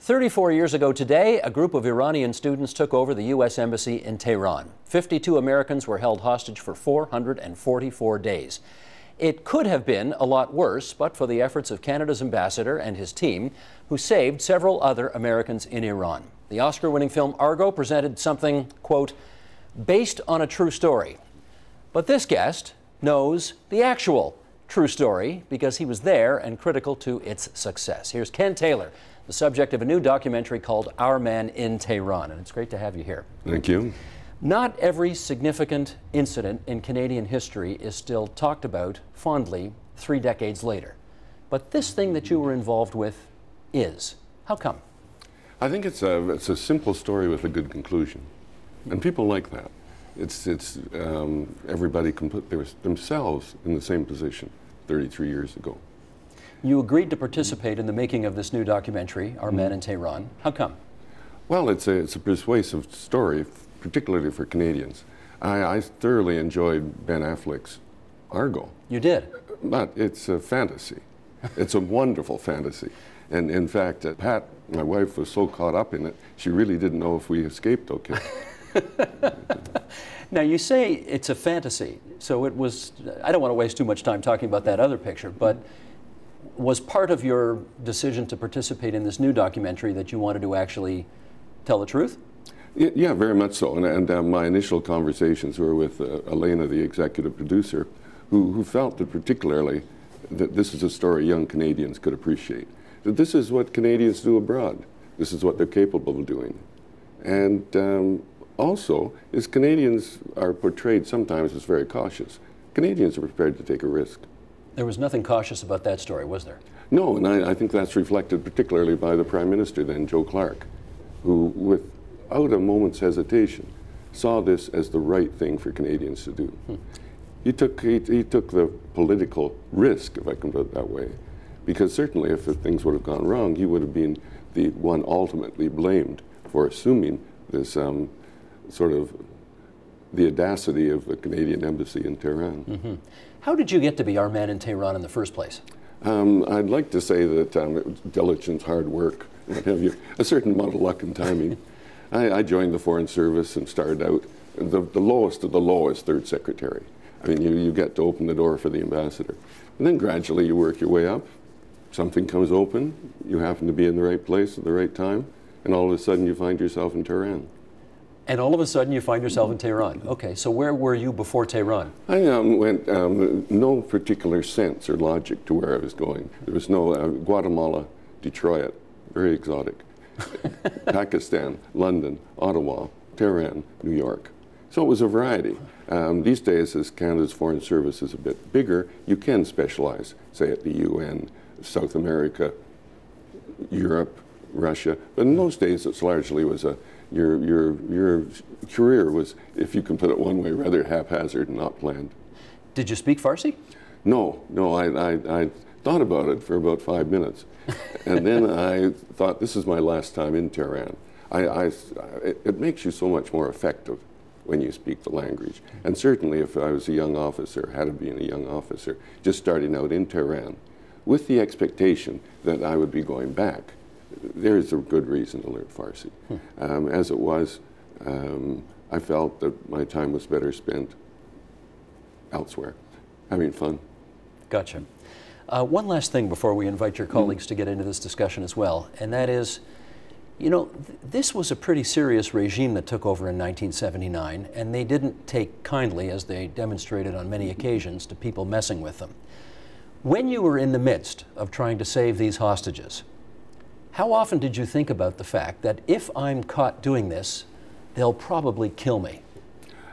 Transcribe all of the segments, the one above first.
34 years ago today, a group of Iranian students took over the U.S. Embassy in Tehran. 52 Americans were held hostage for 444 days. It could have been a lot worse, but for the efforts of Canada's ambassador and his team, who saved several other Americans in Iran. The Oscar-winning film Argo presented something, quote, based on a true story. But this guest knows the actual true story because he was there and critical to its success. Here's Ken Taylor, the subject of a new documentary called Our Man in Tehran, and it's great to have you here. Thank you. Not every significant incident in Canadian history is still talked about fondly 3 decades later. But this thing that you were involved with is. How come? I think it's a simple story with a good conclusion, and people like that. Everybody can put themselves in the same position 33 years ago. You agreed to participate in the making of this new documentary, Our Man in Tehran. How come? Well, it's a persuasive story, particularly for Canadians. I thoroughly enjoyed Ben Affleck's Argo. You did? But it's a fantasy. It's a wonderful fantasy. And in fact, Pat, my wife, was so caught up in it, she really didn't know if we escaped okay. Now, you say it's a fantasy, so it was, I don't want to waste too much time talking about that other picture, but was part of your decision to participate in this new documentary that you wanted to actually tell the truth? Yeah, very much so. And my initial conversations were with Elena, the executive producer, who felt that particularly that this is a story young Canadians could appreciate. That this is what Canadians do abroad. This is what they're capable of doing. And also, is Canadians are portrayed sometimes as very cautious. Canadians are prepared to take a risk. There was nothing cautious about that story, was there? No, and I think that's reflected particularly by the Prime Minister then, Joe Clark, who, without a moment's hesitation, saw this as the right thing for Canadians to do. He took the political risk, if I can put it that way, because certainly if things would have gone wrong, he would have been the one ultimately blamed for assuming this sort of the audacity of the Canadian embassy in Tehran. How did you get to be Our Man in Tehran in the first place? I'd like to say that it was diligence, hard work, what have you, a certain amount of luck and timing. I joined the Foreign Service and started out the lowest of the lowest, third secretary. I mean, you get to open the door for the ambassador. And then gradually you work your way up. Something comes open, you happen to be in the right place at the right time, and all of a sudden you find yourself in Tehran. And all of a sudden you find yourself in Tehran. Okay, so where were you before Tehran? I went, no particular sense or logic to where I was going. There was no Guatemala, Detroit, very exotic. Pakistan, London, Ottawa, Tehran, New York. So it was a variety. These days, as Canada's Foreign Service is a bit bigger, you can specialize, say at the UN, South America, Europe, Russia. But in those days, it's largely was your career was, if you can put it one way, rather haphazard and not planned. Did you speak Farsi? No, I thought about it for about 5 minutes. And then I thought, this is my last time in Tehran. It makes you so much more effective when you speak the language. And certainly if I was a young officer, had been a young officer, just starting out in Tehran, with the expectation that I would be going back, there's a good reason to learn Farsi. As it was, I felt that my time was better spent elsewhere, having fun. Gotcha. One last thing before we invite your colleagues to get into this discussion as well, and that is, you know, this was a pretty serious regime that took over in 1979, and they didn't take kindly, as they demonstrated on many occasions, to people messing with them. When you were in the midst of trying to save these hostages, how often did you think about the fact that if I'm caught doing this, they'll probably kill me?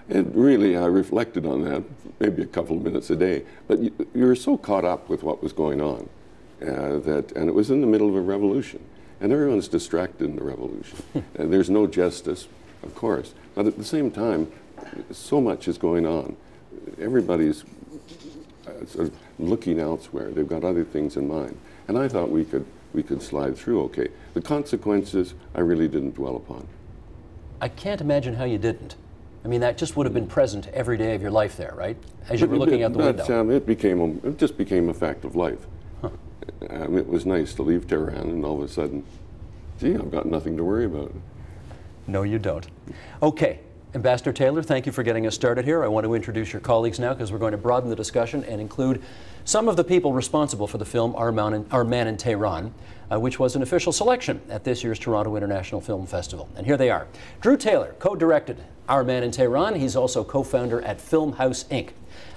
It really, I reflected on that maybe a couple of minutes a day. But you were so caught up with what was going on and it was in the middle of a revolution. And everyone's distracted in the revolution. And there's no justice, of course. But at the same time, so much is going on. Everybody's sort of looking elsewhere. They've got other things in mind. And I thought we could slide through okay. The consequences, I really didn't dwell upon. I can't imagine how you didn't. I mean, that just would have been present every day of your life there, right? As you were looking out the window. It just became a fact of life. It was nice to leave Tehran and all of a sudden gee, I've got nothing to worry about. No, you don't. Okay. Ambassador Taylor, thank you for getting us started here. I want to introduce your colleagues now because we're going to broaden the discussion and include some of the people responsible for the film Our Man in Tehran, which was an official selection at this year's Toronto International Film Festival. And here they are. Drew Taylor co-directed Our Man in Tehran. He's also co-founder at Film House Inc.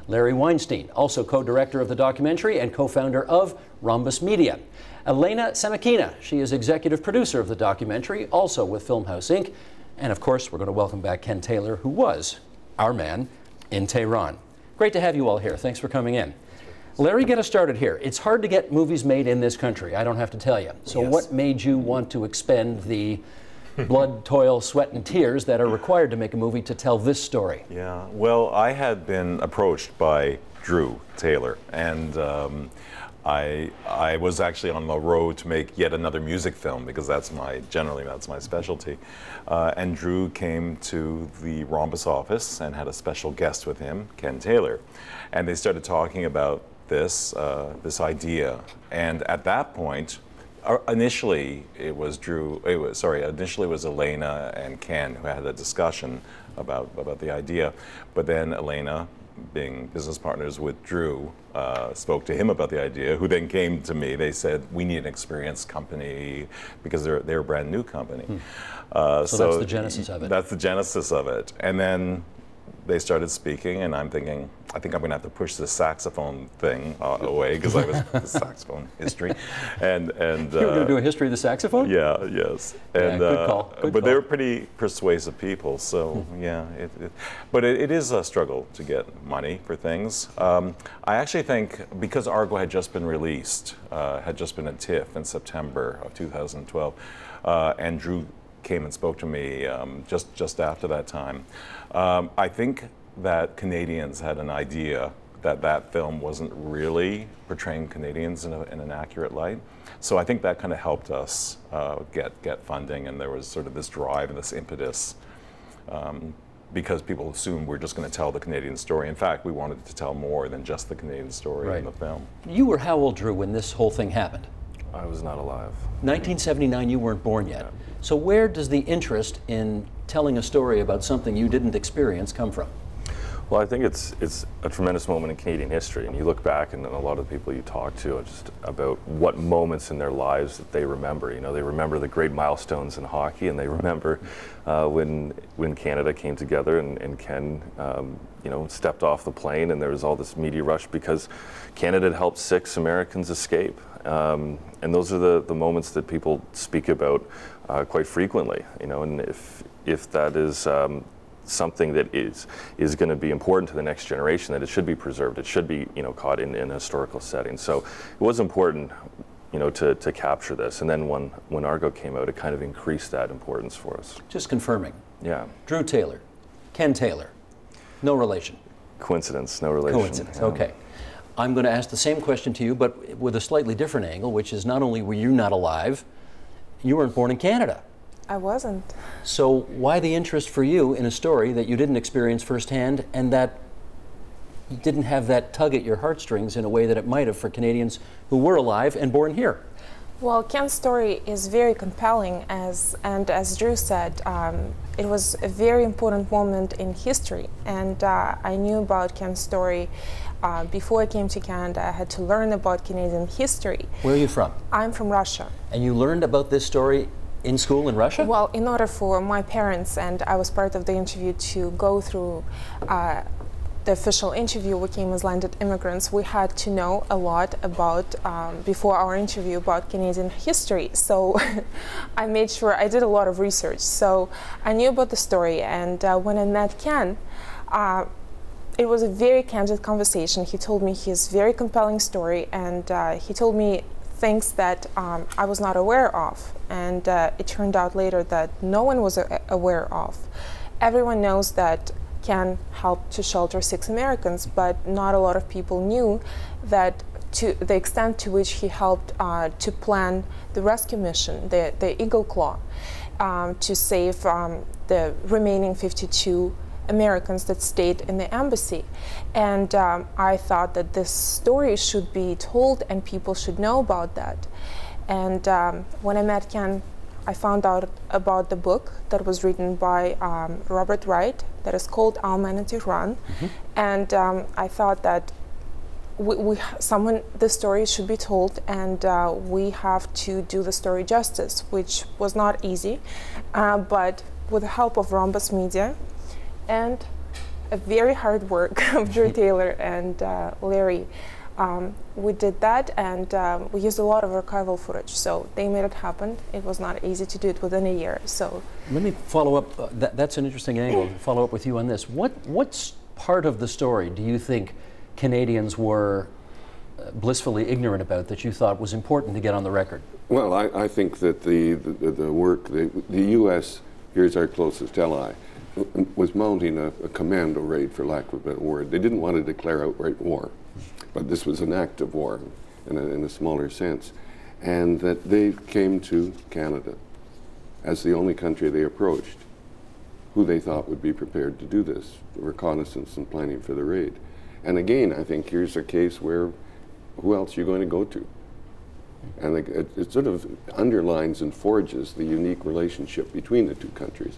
Larry Weinstein, also co-director of the documentary and co-founder of Rhombus Media. Elena Semikina, she is executive producer of the documentary, also with Film House Inc. And of course, we're going to welcome back Ken Taylor, who was Our Man in Tehran. Great to have you all here. Thanks for coming in. Larry, get us started here. It's hard to get movies made in this country, I don't have to tell you. So yes. What made you want to expend the blood, toil, sweat, and tears that are required to make a movie to tell this story? Yeah, well, I had been approached by Drew Taylor, and I was actually on the road to make yet another music film because generally that's my specialty. And Drew came to the Rhombus office and had a special guest with him, Ken Taylor. And they started talking about this idea. And at that point, initially it was Elena and Ken who had a discussion about the idea. But then Elena, being business partners with Drew, spoke to him about the idea, who then came to me. They said, we need an experienced company because they're a brand new company. So that's the genesis of it. That's the genesis of it. And then they started speaking, and I'm thinking, I think I'm going to have to push this saxophone thing away because I was the saxophone history. And you were going to do a history of the saxophone? Yeah, yes. And, good call. But they were pretty persuasive people, so yeah. But it is a struggle to get money for things. I actually think because Argo had just been released, had just been at TIFF in September of 2012, and Drew came and spoke to me just after that time. I think that Canadians had an idea that film wasn't really portraying Canadians in an accurate light. So I think that kind of helped us get funding, and there was sort of this drive and this impetus because people assumed we're just going to tell the Canadian story. In fact, we wanted to tell more than just the Canadian story in the film. You were how old, Drew, when this whole thing happened? I was not alive. 1979, you weren't born yet. Yeah. So where does the interest in telling a story about something you didn't experience come from? Well, I think it's a tremendous moment in Canadian history, and you look back and a lot of the people you talk to just about what moments in their lives that they remember. You know, they remember the great milestones in hockey, and they remember when Canada came together and Ken, you know, stepped off the plane, and there was all this media rush because Canada had helped 6 Americans escape. And those are the moments that people speak about quite frequently, you know, and if that is something that is going to be important to the next generation, that it should be preserved, it should be, you know, caught in a historical setting. So it was important, you know, to capture this. And then when Argo came out, it kind of increased that importance for us. Just confirming. Yeah. Drew Taylor, Ken Taylor, no relation. Coincidence, no relation. Coincidence, yeah. Okay. I'm going to ask the same question to you, but with a slightly different angle, which is not only were you not alive, you weren't born in Canada. I wasn't. So why the interest for you in a story that you didn't experience firsthand and that didn't have that tug at your heartstrings in a way that it might have for Canadians who were alive and born here? Well, Ken's story is very compelling, and as Drew said, it was a very important moment in history, and I knew about Ken's story before I came to Canada. I had to learn about Canadian history. Where are you from? I'm from Russia. And you learned about this story in school in Russia? Well, in order for my parents, and I was part of the interview, to go through the official interview, we came as landed immigrants, we had to know a lot about, before our interview, about Canadian history. So I made sure, I did a lot of research. So I knew about the story, and when I met Ken, it was a very candid conversation. He told me his very compelling story, and he told me things that I was not aware of. And it turned out later that no one was aware of. Everyone knows that Ken helped to shelter 6 Americans, but not a lot of people knew that to the extent to which he helped to plan the rescue mission, the Eagle Claw, to save the remaining 52 Americans that stayed in the embassy. And I thought that this story should be told and people should know about that. And when I met Ken, I found out about the book that was written by Robert Wright that is called Our Man in Tehran. And I thought that the story should be told, and we have to do the story justice, which was not easy, but with the help of Rhombus Media and a very hard work of Drew Taylor and Larry, we did that, and we used a lot of archival footage, so they made it happen. It was not easy to do it within a year. So let me follow up. That's an interesting angle. Follow up with you on this. What's part of the story do you think Canadians were blissfully ignorant about that you thought was important to get on the record? Well, I think that the work, the U.S., here's our closest ally, was mounting a commando raid, for lack of a better word. They didn't want to declare outright war, but this was an act of war in a smaller sense. And that they came to Canada as the only country they approached who they thought would be prepared to do this, reconnaissance and planning for the raid. And again, I think here's a case where who else are you going to go to? And it sort of underlines and forges the unique relationship between the two countries,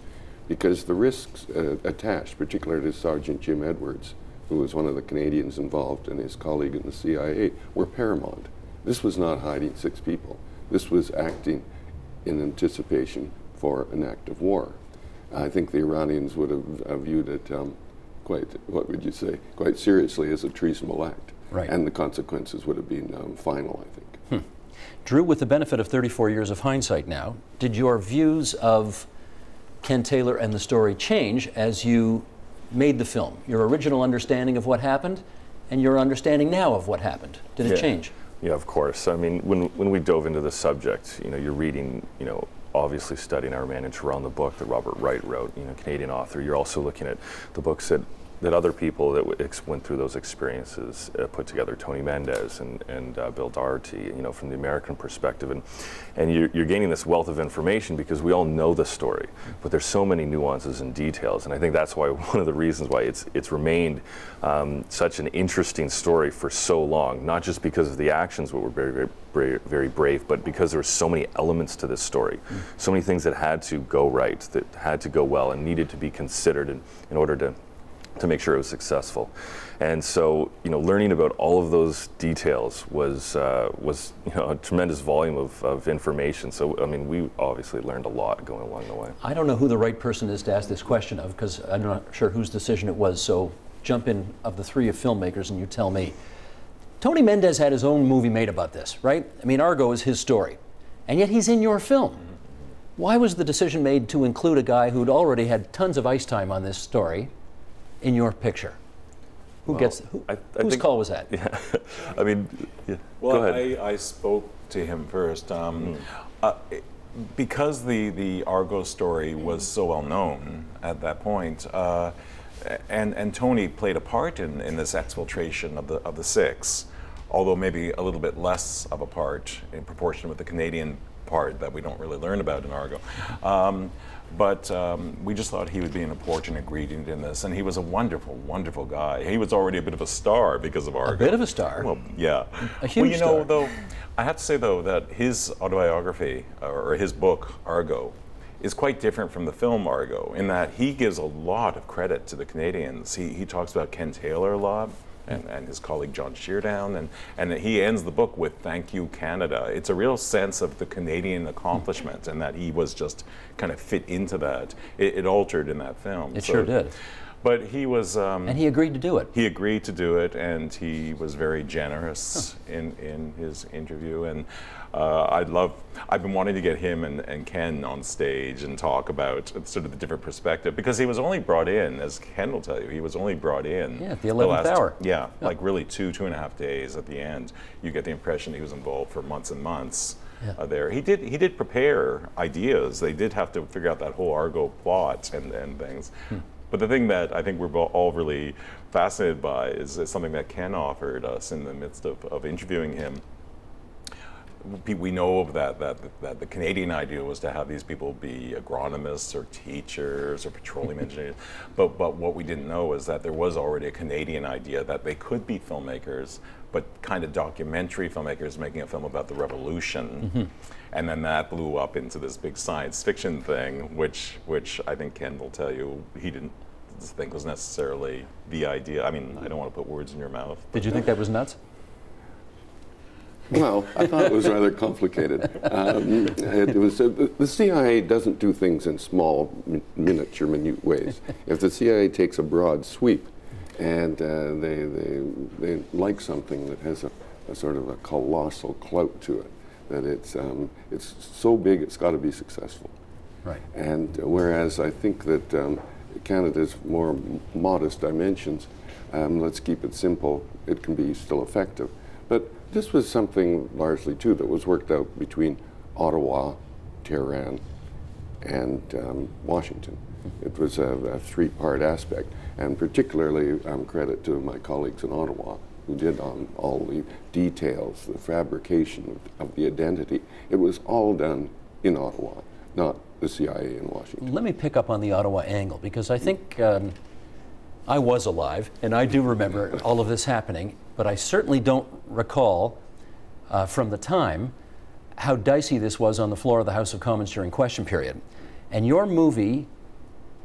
because the risks attached, particularly to Sergeant Jim Edwards, who was one of the Canadians involved, and his colleague in the CIA, were paramount. This was not hiding 6 people. This was acting in anticipation for an act of war. I think the Iranians would have viewed it quite seriously as a treasonable act. Right. And the consequences would have been final, I think. Drew, with the benefit of 34 years of hindsight now, did your views of Ken Taylor and the story change as you made the film? Your original understanding of what happened and your understanding now of what happened, did it change? Yeah, of course. I mean, when we dove into the subject, you're reading, obviously studying Our Man in Tehran, the book that Robert Wright wrote, Canadian author. You're also looking at the books that other people that went through those experiences put together, Tony Mendez and Bill Doherty, from the American perspective. And you're gaining this wealth of information because we all know the story, but there's so many nuances and details. And I think that's why one of the reasons why it's remained such an interesting story for so long, not just because of the actions that were very brave, but because there were so many elements to this story, so many things that had to go right, that had to go well, and needed to be considered in order to make sure it was successful. And so, learning about all of those details was a tremendous volume of information. So, I mean, we obviously learned a lot going along the way. I don't know who the right person is to ask this question of, because I'm not sure whose decision it was, so jump in of the 3 of filmmakers and you tell me. Tony Mendez had his own movie made about this, right? I mean, Argo is his story, and yet he's in your film. Why was the decision made to include a guy who'd already had tons of ice time on this story in your picture? Whose call was that? Yeah, I mean, well, go ahead. I spoke to him first because the Argo story was so well known at that point, and Tony played a part in this exfiltration of the 6, although maybe a little bit less of a part in proportion with the Canadian part that we don't really learn about in Argo. But we just thought he would be an important ingredient in this, and he was a wonderful, wonderful guy. He was already a bit of a star because of Argo. A bit of a star? Well, yeah. A huge star. Though, I have to say, though, that his autobiography, or his book, Argo, is quite different from the film Argo, in that he gives a lot of credit to the Canadians. He talks about Ken Taylor a lot, and his colleague John Sheardown, and he ends the book with "Thank you, Canada." It's a real sense of the Canadian accomplishment, and that he was just kind of fit into that. It altered in that film. It sure did. But he was... and he agreed to do it. He agreed to do it, and he was very generous in his interview. And I've been wanting to get him and Ken on stage and talk about sort of the different perspective, because he was only brought in, as Ken will tell you, he was only brought in... Yeah, at the 11th hour. Yeah, like really 2.5 days at the end. You get the impression he was involved for months and months. Yeah. There. He did prepare ideas. They did have to figure out that whole Argo plot and things. But the thing that I think we're all really fascinated by is something that Ken offered us in the midst of interviewing him. we know of that the Canadian idea was to have these people be agronomists or teachers or petroleum engineers, but what we didn't know is that there was already a Canadian idea that they could be filmmakers, but kind of documentary filmmakers making a film about the revolution, and then that blew up into this big science fiction thing, which I think Ken will tell you he didn't think was necessarily the idea. I mean, I don't want to put words in your mouth. Did you think that was nuts? Well, I thought it was rather complicated. It was the CIA doesn't do things in small, minute ways. If the CIA takes a broad sweep, and they like something that has a sort of a colossal clout to it, that it's so big it's got to be successful. Right. And whereas I think that Canada's more modest dimensions, let's keep it simple, it can be still effective. But this was something largely, too, that was worked out between Ottawa, Tehran, and Washington. It was a three-part aspect, and particularly credit to my colleagues in Ottawa, who did all the details, the fabrication of the identity. It was all done in Ottawa, not the CIA in Washington. Let me pick up on the Ottawa angle, because I think I was alive, and I do remember all of this happening, but I certainly don't recall from the time how dicey this was on the floor of the House of Commons during question period. And your movie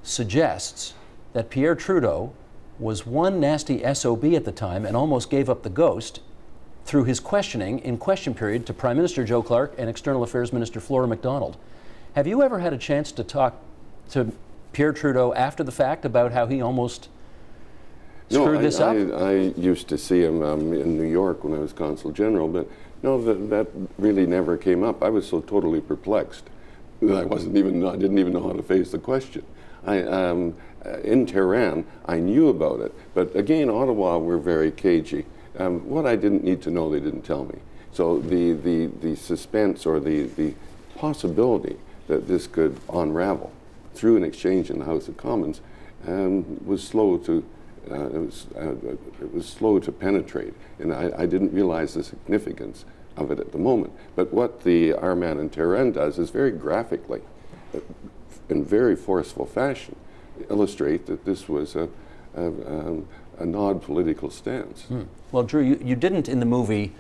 suggests that Pierre Trudeau was one nasty SOB at the time and almost gave up the ghost through his questioning in question period to Prime Minister Joe Clark and External Affairs Minister Flora MacDonald. Have you ever had a chance to talk to Pierre Trudeau after the fact about how he almost screwed this up? I used to see him in New York when I was Consul General, but no, that really never came up. I was so totally perplexed that I didn't even know how to face the question. In Tehran, I knew about it, but again, Ottawa were very cagey. What I didn't need to know, they didn't tell me. So the suspense or the possibility that this could unravel through an exchange in the House of Commons was slow to it was slow to penetrate, and I didn't realize the significance of it at the moment. But what our man in Tehran does is very graphically, in very forceful fashion, illustrate that this was a odd political stance. Well, Drew, you didn't in the movie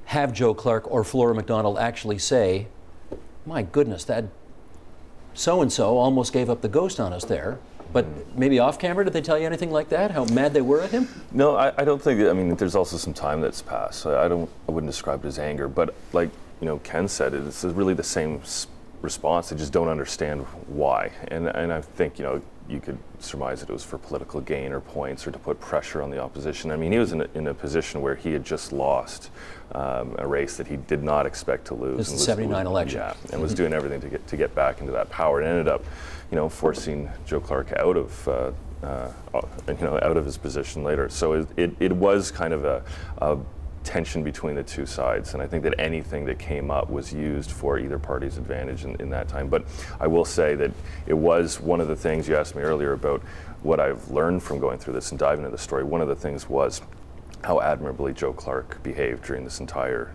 have Joe Clark or Flora MacDonald actually say, my goodness, that so-and-so almost gave up the ghost on us there. But maybe off camera, did they tell you anything like that? How mad they were at him? No, I don't think. I mean, there's also some time that's passed. I wouldn't describe it as anger, but like Ken said, it's really the same response. They just don't understand why, and I think you could surmise that it was for political gain or points or to put pressure on the opposition. I mean, he was in a position where he had just lost a race that he did not expect to lose. This is the '79 election. Yeah, and was doing everything to get back into that power, and ended up, forcing Joe Clark out of out of his position later. So it was kind of a tension between the two sides, and I think that anything that came up was used for either party's advantage in that time. But I will say that it was one of the things you asked me earlier about what I've learned from going through this and diving into the story. One of the things was how admirably Joe Clark behaved during this entire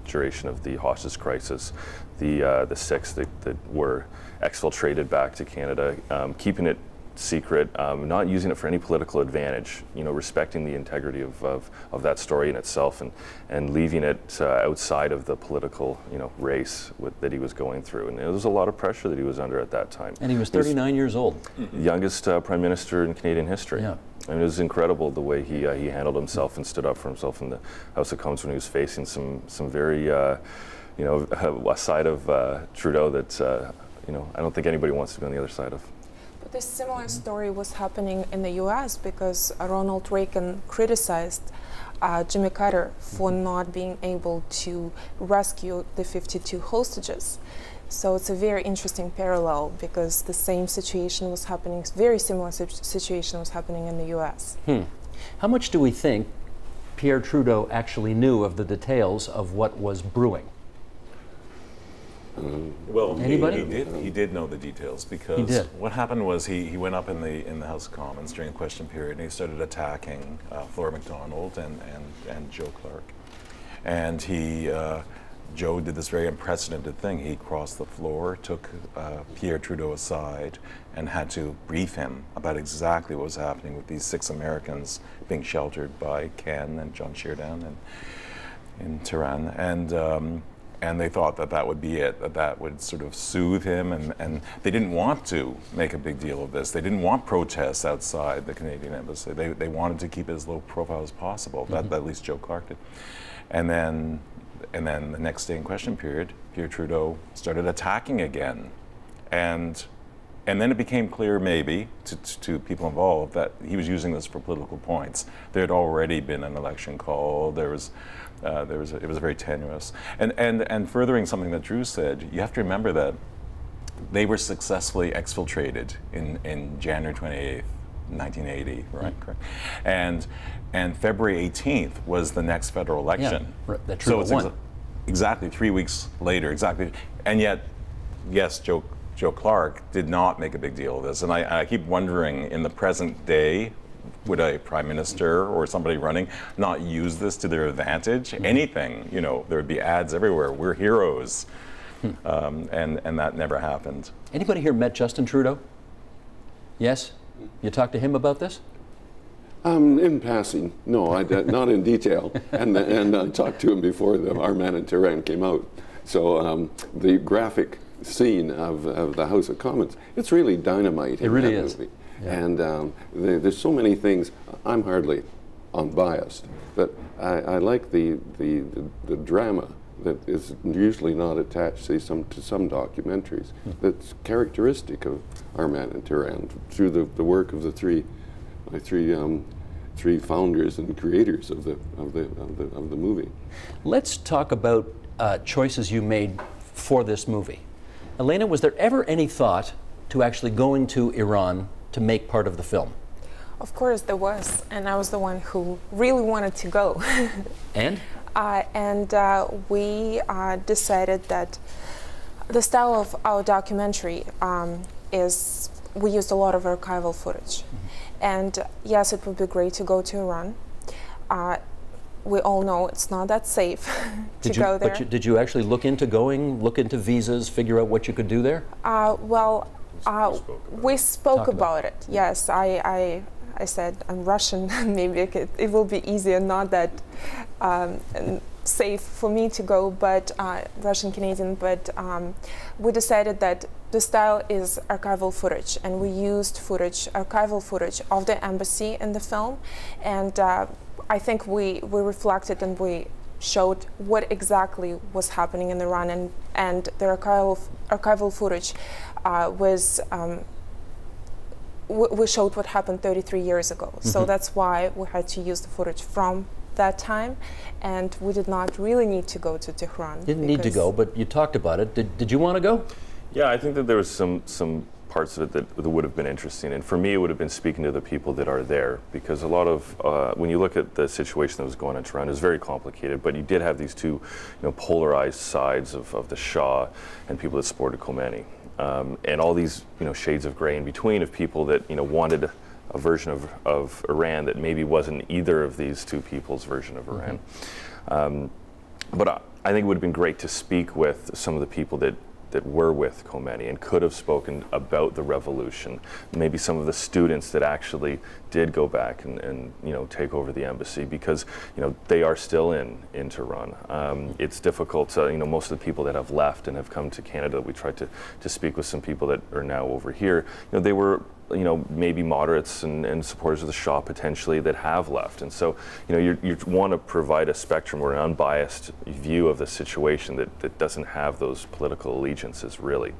duration of the hostage crisis. The six that were exfiltrated back to Canada, keeping it secret, not using it for any political advantage, respecting the integrity of that story in itself, and leaving it outside of the political race that he was going through. And there was a lot of pressure that he was under at that time. And he was 39 years old. Youngest Prime Minister in Canadian history. Yeah. And it was incredible the way he handled himself and stood up for himself in the House of Commons when he was facing some very, a side of Trudeau that, I don't think anybody wants to be on the other side of. But this similar story was happening in the U.S. because Ronald Reagan criticized Jimmy Carter for not being able to rescue the 52 hostages. So it's a very interesting parallel because the same situation was happening, very similar situation was happening in the U.S. How much do we think Pierre Trudeau actually knew of the details of what was brewing? Well, anybody? He did know the details, because what happened was he went up in the House of Commons during the question period, and he started attacking Flora MacDonald and Joe Clark, and he Joe did this very unprecedented thing. He crossed the floor, took Pierre Trudeau aside, and had to brief him about exactly what was happening with these 6 Americans being sheltered by Ken and John Sheardown in Tehran. And they thought that that would be it, that that would sort of soothe him, and they didn't want to make a big deal of this. They didn't want protests outside the Canadian embassy. They wanted to keep it as low profile as possible. That at least Joe Clark did. And then the next day in question period, Pierre Trudeau started attacking again. And then it became clear, maybe, to people involved, that he was using this for political points. There had already been an election called. It was very tenuous. And furthering something that Drew said, you have to remember that they were successfully exfiltrated in January 28th, 1980, right? Correct. And February 18th was the next federal election. Yeah, right. That Trudeau won. Exactly 3 weeks later, exactly. And yet, yes, Joe Clark did not make a big deal of this. And I keep wondering, in the present day, would a prime minister or somebody running not use this to their advantage? Anything, you know, there would be ads everywhere. We're heroes. And that never happened. Anybody here met Justin Trudeau? Yes? You talked to him about this? In passing, no, not in detail. And I talked to him before Our Man in Tehran came out. So the graphic scene of the House of Commons, it's really dynamite. It really is. Movie. Yeah. And there's so many things. I'm hardly unbiased, but I like the drama that is usually not attached, say, to some documentaries. That's characteristic of Our Man in Tehran through the work of the three founders and creators of the movie. Let's talk about choices you made for this movie. Elena, was there ever any thought to actually going to Iran to make part of the film? Of course there was, and I was the one who really wanted to go. And? We decided that the style of our documentary is, we used a lot of archival footage. And yes, it would be great to go to Iran. We all know it's not that safe to go there. But did you actually look into visas, figure out what you could do there? We spoke about it. Yes, I said I'm Russian. Maybe it will be easier, not that safe for me to go, but Russian Canadian. But we decided that the style is archival footage, and we used archival footage of the embassy in the film, and I think we reflected and we showed what exactly was happening in Iran, and the archival footage was. We showed what happened 33 years ago. So that's why we had to use the footage from that time, and we did not really need to go to Tehran. Didn't need to go, but you talked about it. Did you want to go? Yeah, I think that there was some parts of it that would have been interesting, and for me it would have been speaking to the people that are there, because a lot of when you look at the situation that was going on in Tehran, it was very complicated, but you did have these two polarized sides of the Shah and people that supported Khomeini. And all these shades of gray in between of people that wanted a version of Iran that maybe wasn't either of these two people's version of Iran. But I think it would have been great to speak with some of the people that were with Khomeini and could have spoken about the revolution. Maybe some of the students that actually did go back and take over the embassy, because they are still in Tehran. It's difficult. Most of the people that have left and have come to Canada, we tried to speak with some people that are now over here. They were maybe moderates and supporters of the Shah potentially that have left. And so, you want to provide a spectrum or an unbiased view of the situation that doesn't have those political allegiances, really.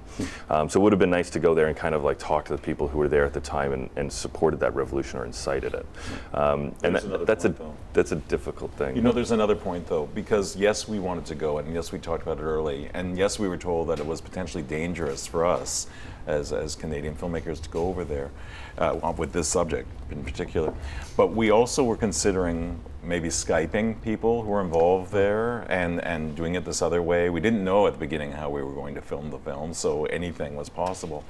So it would have been nice to go there and kind of like talk to the people who were there at the time and supported that revolution or incited it. And that's a difficult thing. There's another point though, because yes, we wanted to go, and yes, we talked about it early, and yes, we were told that it was potentially dangerous for us as Canadian filmmakers to go over there with this subject in particular. But we also were considering maybe Skyping people who were involved there and doing it this other way. We didn't know at the beginning how we were going to film the film, so anything was possible.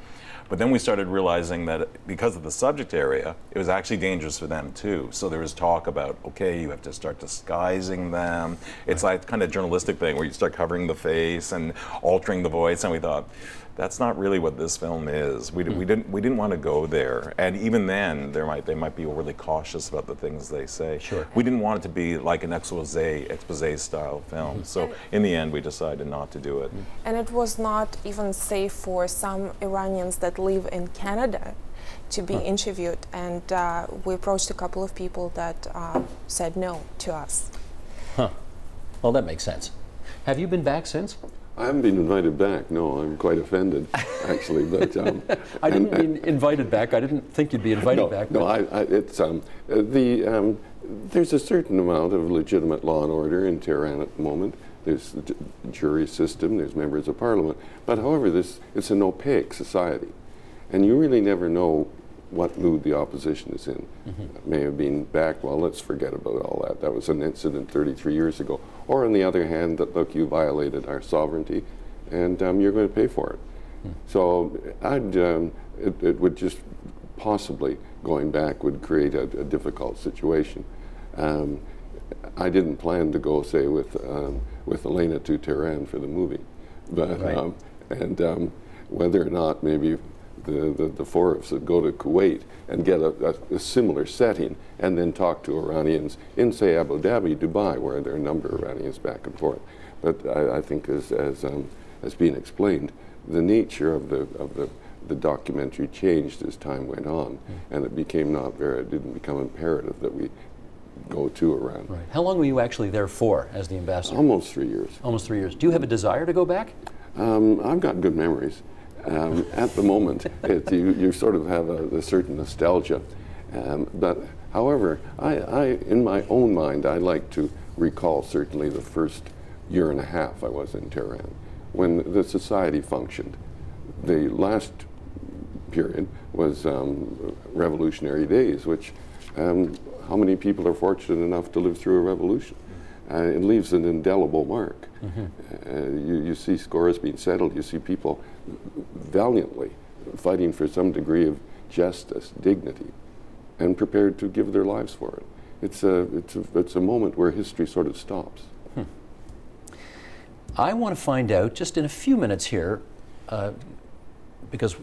But then we started realizing that because of the subject area, it was actually dangerous for them too. So there was talk about, okay, you have to start disguising them. It's like kind of journalistic thing where you start covering the face and altering the voice, and we thought, that's not really what this film is. We didn't want to go there, and even then, they might be overly cautious about the things they say. Sure. We didn't want it to be like an expose style film. So in the end, we decided not to do it. And it was not even safe for some Iranians that live in Canada to be interviewed, and we approached a couple of people that said no to us. Huh. Well, that makes sense. Have you been back since? I haven't been invited back. No, I'm quite offended, actually. But I didn't mean invited back. I didn't think you'd be invited back. No, it's there's a certain amount of legitimate law and order in Tehran at the moment. There's the jury system. There's members of parliament. But however, it's an opaque society, and you really never know what mood the opposition is in. It may have been back, well, let's forget about all that. That was an incident 33 years ago. Or on the other hand, that look, you violated our sovereignty and you're going to pay for it. So it would just possibly, going back, would create a difficult situation. I didn't plan to go, say, with Elena to Tehran for the movie. But, right. Whether or not maybe the four of us would go to Kuwait and get a similar setting and then talk to Iranians in, say, Abu Dhabi, Dubai, where there are a number of Iranians back and forth. But I think as being explained, the nature of the documentary changed as time went on, and it didn't become imperative that we go to Iran. Right. How long were you actually there for as the ambassador? Almost 3 years. Almost 3 years. Do you have a desire to go back? I've got good memories. At the moment, you sort of have a certain nostalgia. But however, in my own mind, I like to recall certainly the first year and a half I was in Tehran, when the society functioned. The last period was revolutionary days, which how many people are fortunate enough to live through a revolution? It leaves an indelible mark. You see scores being settled. You see people valiantly fighting for some degree of justice, dignity, and prepared to give their lives for it. It's a moment where history sort of stops. I want to find out, just in a few minutes here, because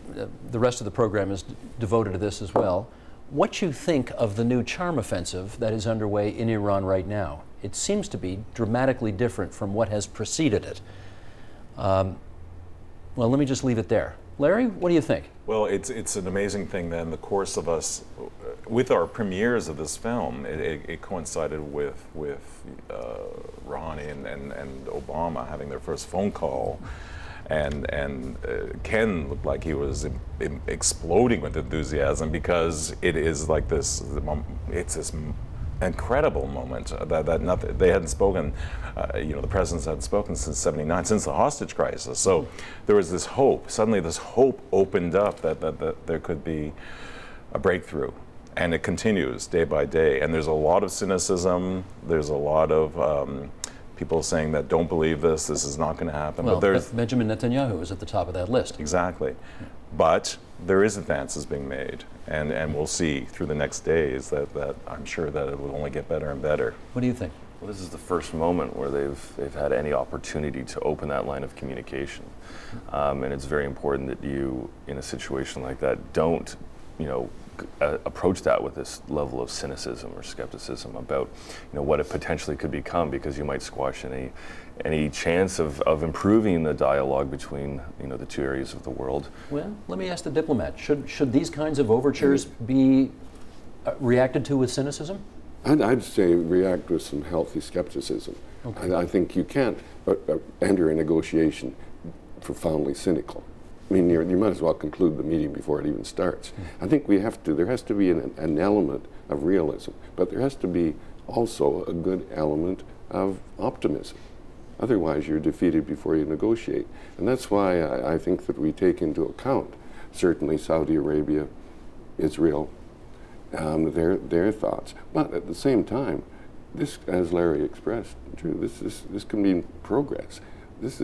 the rest of the program is devoted to this as well, what you think of the new charm offensive that is underway in Iran right now. It seems to be dramatically different from what has preceded it. Well, let me just leave it there. Larry, what do you think? Well, it's an amazing thing that in the course of us, with our premieres of this film, it coincided with Rouhani and Obama having their first phone call. And Ken looked like he was exploding with enthusiasm, because it is like this, it's this incredible moment that they hadn't spoken, the presidents hadn't spoken since '79, since the hostage crisis. So there was this hope. Suddenly this hope opened up that there could be a breakthrough. And it continues day by day. And there's a lot of cynicism. There's a lot of people saying that don't believe this is not going to happen. Well, but Benjamin Netanyahu is at the top of that list. Exactly. But there is advances being made, and we'll see through the next days that I'm sure that it will only get better and better. What do you think? Well, this is the first moment where they've had any opportunity to open that line of communication. And it's very important that you, in a situation like that, don't, approach that with this level of cynicism or skepticism about what it potentially could become, because you might squash any chance of improving the dialogue between the two areas of the world. Well, let me ask the diplomat, should these kinds of overtures be reacted to with cynicism? I'd say react with some healthy skepticism. Okay. I think you can't enter a negotiation profoundly cynical. I mean, you might as well conclude the meeting before it even starts. I think there has to be an element of realism, but there has to be also a good element of optimism. Otherwise, you're defeated before you negotiate. And that's why I think that we take into account, certainly Saudi Arabia, Israel, their thoughts. But at the same time, this, as Larry expressed, true. This can mean progress. This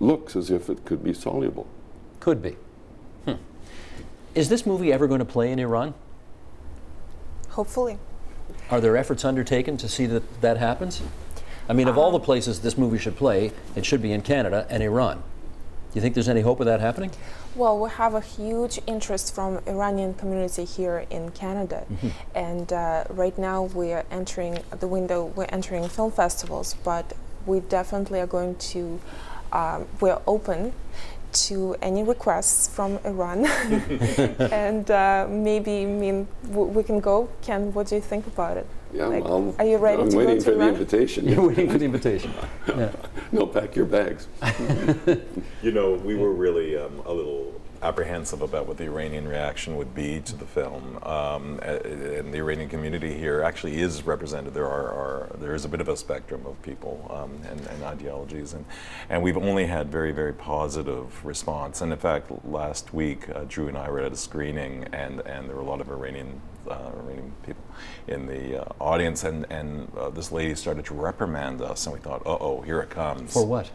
looks as if it could be soluble. Could be. Is this movie ever going to play in Iran? Hopefully. Are there efforts undertaken to see that that happens? I mean, of all the places this movie should play, it should be in Canada and Iran. Do you think there's any hope of that happening? Well, we have a huge interest from Iranian community here in Canada, and right now we're entering the window. We're entering film festivals, but we definitely are going to. We're open to any requests from Iran, and maybe we can go. Ken, what do you think about it? Yeah, like, are you ready to go to Iran? I'm waiting for the invitation. You're waiting for the invitation. Yeah. No, pack your bags. You know, we were really a little apprehensive about what the Iranian reaction would be to the film, and the Iranian community here actually is represented. There is a bit of a spectrum of people and ideologies, and we've only had very, very positive response. And in fact, last week Drew and I were at a screening, and there were a lot of Iranian people in the audience, and this lady started to reprimand us, and we thought, uh-oh, here it comes. For what?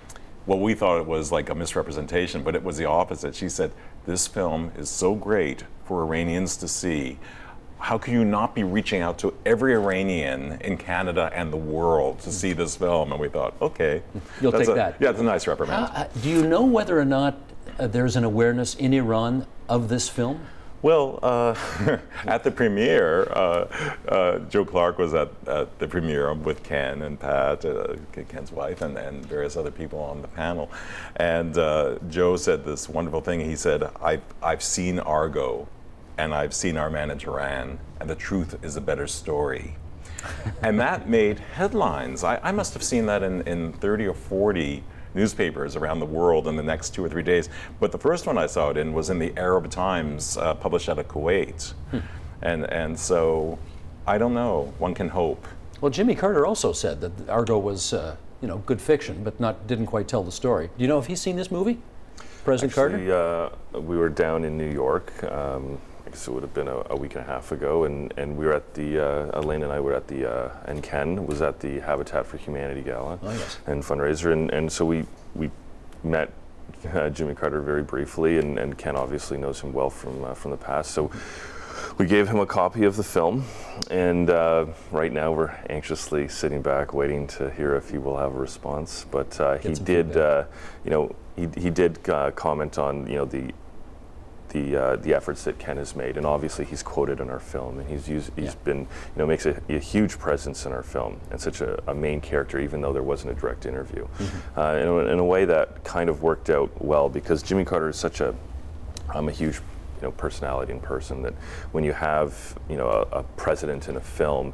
Well, we thought it was like a misrepresentation, but it was the opposite. She said, this film is so great for Iranians to see. How can you not be reaching out to every Iranian in Canada and the world to see this film? And we thought, okay. You'll take that. Yeah, it's a nice reprimand. Do you know whether or not there's an awareness in Iran of this film? Well, at the premiere, Joe Clark was at the premiere with Ken and Pat, Ken's wife, and various other people on the panel. And Joe said this wonderful thing. He said, I've seen Argo, and I've seen Our Man in Tehran, and the truth is a better story. And that made headlines. I must have seen that in 30 or 40 newspapers around the world in the next 2 or 3 days. But the first one I saw it in was in the Arab Times, published out of Kuwait. And so, I don't know. One can hope. Well, Jimmy Carter also said that Argo was, good fiction, but didn't quite tell the story. Do you know if he's seen this movie, President Carter? We were down in New York. I guess it would have been a week and a half ago, and we were at the, Elaine and I were at the, and Ken was at the Habitat for Humanity Gala and fundraiser, and so we met Jimmy Carter very briefly, and Ken obviously knows him well from the past, so we gave him a copy of the film, and right now we're anxiously sitting back waiting to hear if he will have a response, but he did, he did comment on, the efforts that Ken has made, and obviously he's quoted in our film, and he's been, makes a huge presence in our film, and such a main character, even though there wasn't a direct interview. In a way that kind of worked out well, because Jimmy Carter is such a huge personality and person, that when you have a president in a film,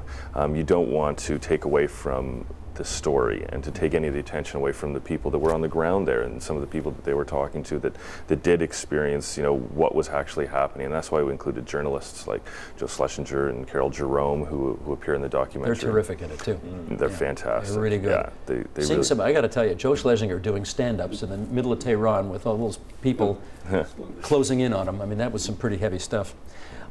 you don't want to take away from the story and to take any of the attention away from the people that were on the ground there, and some of the people that they were talking to that did experience what was actually happening. And that's why we included journalists like Joe Schlesinger and Carol Jerome who appear in the documentary. They're terrific in it too. They're fantastic. They're really good. Yeah, they really, I got to tell you, Joe Schlesinger doing stand-ups in the middle of Tehran with all those people closing in on him. I mean, that was some pretty heavy stuff.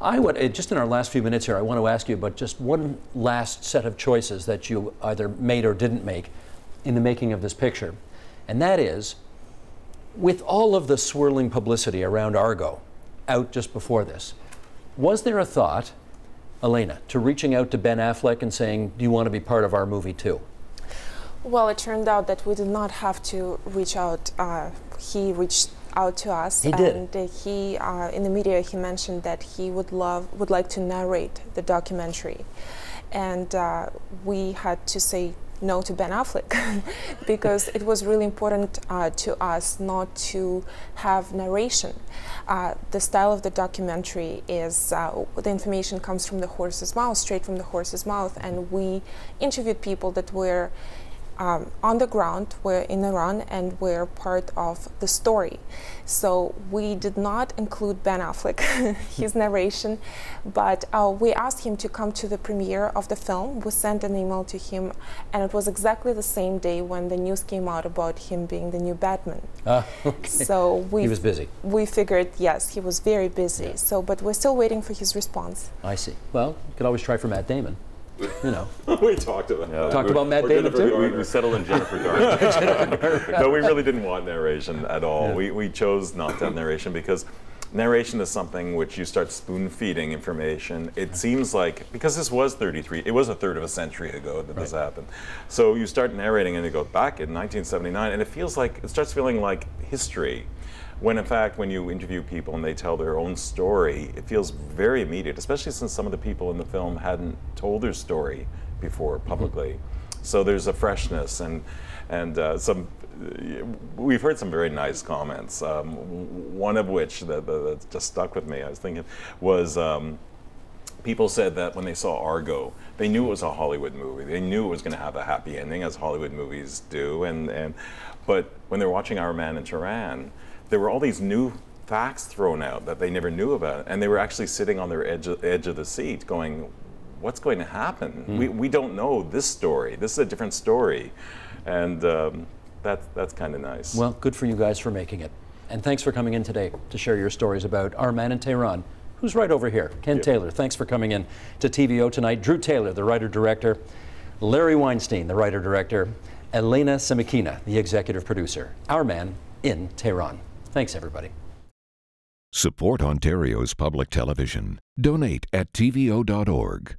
I would, just in our last few minutes here, I want to ask you about just one last set of choices that you either made or didn't make in the making of this picture. And that is, with all of the swirling publicity around Argo out just before this, was there a thought, Elena, to reaching out to Ben Affleck and saying, do you want to be part of our movie too? Well, it turned out that we did not have to reach out. He reached out to us, and he in the media he mentioned that he would like to narrate the documentary, and we had to say no to Ben Affleck because it was really important to us not to have narration. The style of the documentary is the information comes from the horse's mouth, straight from the horse's mouth, and we interviewed people that were on the ground, were in Iran, and were part of the story. So we did not include Ben Affleck, his narration, but we asked him to come to the premiere of the film. We sent an email to him, and it was exactly the same day when the news came out about him being the new Batman. Okay. So he was busy. We figured, yes, he was very busy. Yeah. So, but we're still waiting for his response. I see. Well, you could always try for Matt Damon. you know. We talked about that. Talked about Matt Damon too. We settled in Jennifer Garner. No, we really didn't want narration at all. Yeah. We chose not to have narration because narration is something which you start spoon-feeding information. It seems like, because this was it was a third of a century ago that this happened. So you start narrating and you go back in 1979 and it starts feeling like history. When in fact, when you interview people and they tell their own story, it feels very immediate, especially since some of the people in the film hadn't told their story before publicly. So there's a freshness and we've heard some very nice comments. One of which that just stuck with me, I was thinking, was people said that when they saw Argo, they knew it was a Hollywood movie. They knew it was going to have a happy ending, as Hollywood movies do. But when they're watching Our Man in Tehran, there were all these new facts thrown out that they never knew about, and they were actually sitting on their edge of the seat, going, "What's going to happen? We don't know this story. This is a different story," and that's kind of nice. Well, good for you guys for making it. And thanks for coming in today to share your stories about Our Man in Tehran, who's right over here. Ken Taylor, thanks for coming in to TVO tonight. Drew Taylor, the writer-director. Larry Weinstein, the writer-director. Elena Semikina, the executive producer. Our Man in Tehran. Thanks, everybody. Support Ontario's public television. Donate at tvo.org.